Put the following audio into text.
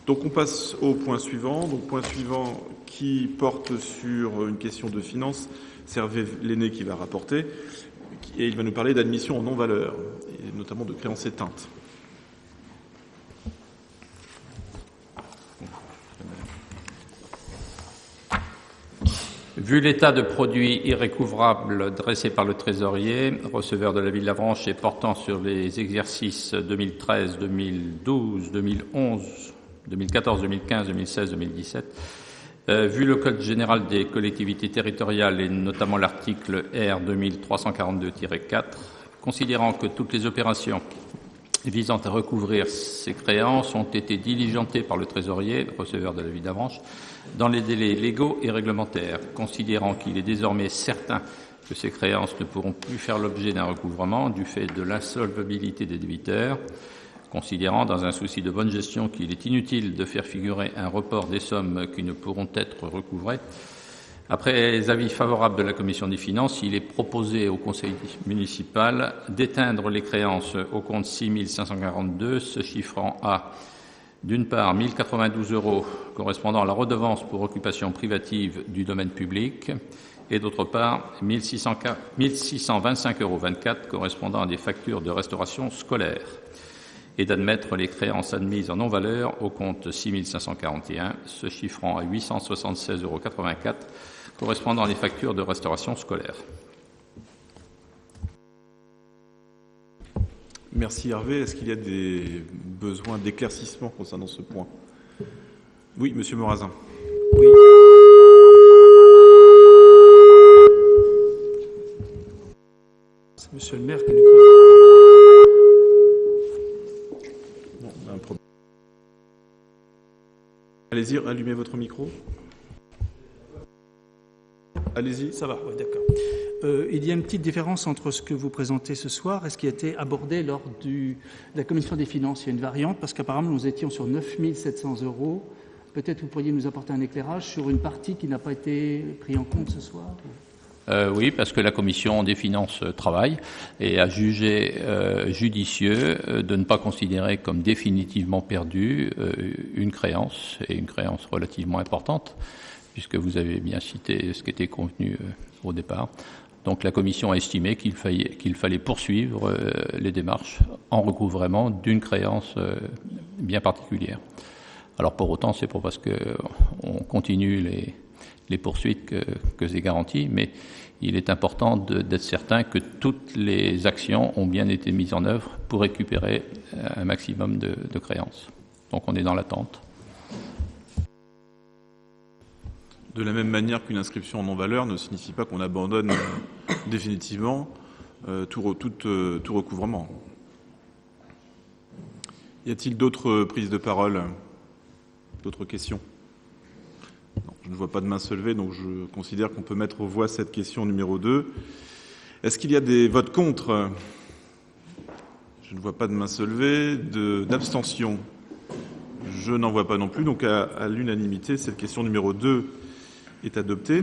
Donc on passe au point suivant. Donc point suivant qui porte sur une question de finances. C'est Hervé Lenné qui va rapporter. Et il va nous parler d'admission en non-valeur, et notamment de créances éteintes. Vu l'état de produits irrécouvrables dressé par le trésorier, receveur de la ville d'Avranches et portant sur les exercices 2013, 2012, 2011, 2014, 2015, 2016, 2017, vu le Code général des collectivités territoriales et notamment l'article R 2342-4, considérant que toutes les opérations visant à recouvrir ces créances ont été diligentées par le trésorier, receveur de la ville d'Avranches, dans les délais légaux et réglementaires, considérant qu'il est désormais certain que ces créances ne pourront plus faire l'objet d'un recouvrement du fait de l'insolvabilité des débiteurs, considérant, dans un souci de bonne gestion, qu'il est inutile de faire figurer un report des sommes qui ne pourront être recouvrées. Après les avis favorables de la Commission des finances, il est proposé au Conseil municipal d'éteindre les créances au compte 6 542, se chiffrant à, d'une part, 1 092 € correspondant à la redevance pour occupation privative du domaine public, et d'autre part, 1 625,24 € correspondant à des factures de restauration scolaire, et d'admettre les créances admises en non-valeur au compte 6 541, se chiffrant à 876,84 € correspondant à des factures de restauration scolaire. Merci Hervé. Est-ce qu'il y a des besoins d'éclaircissement concernant ce point? Oui, Monsieur Morazin. Oui. C'est Monsieur le maire qui nous Non, on a un problème. Allez-y, allumez votre micro. Allez-y. Ça va, oui, d'accord. Il y a une petite différence entre ce que vous présentez ce soir et ce qui a été abordé lors de la Commission des finances. Il y a une variante parce qu'apparemment nous étions sur 9 700 €. Peut-être vous pourriez nous apporter un éclairage sur une partie qui n'a pas été prise en compte ce soir. Oui, parce que la Commission des finances travaille et a jugé judicieux de ne pas considérer comme définitivement perdue une créance, et une créance relativement importante, puisque vous avez bien cité ce qui était convenu au départ. Donc la Commission a estimé qu'il fallait poursuivre les démarches en recouvrement d'une créance bien particulière. Alors pour autant, c'est pas parce qu'on continue les poursuites que c'est garanti, mais il est important d'être certain que toutes les actions ont bien été mises en œuvre pour récupérer un maximum de créances. Donc on est dans l'attente. De la même manière qu'une inscription en non-valeur ne signifie pas qu'on abandonne définitivement tout recouvrement. Y a-t-il d'autres prises de parole? D'autres questions? Non, je ne vois pas de main se lever, donc je considère qu'on peut mettre aux voix cette question numéro 2. Est-ce qu'il y a des votes contre? Je ne vois pas de main se lever. D'abstention? Je n'en vois pas non plus. Donc à l'unanimité, cette question numéro 2 est adoptée.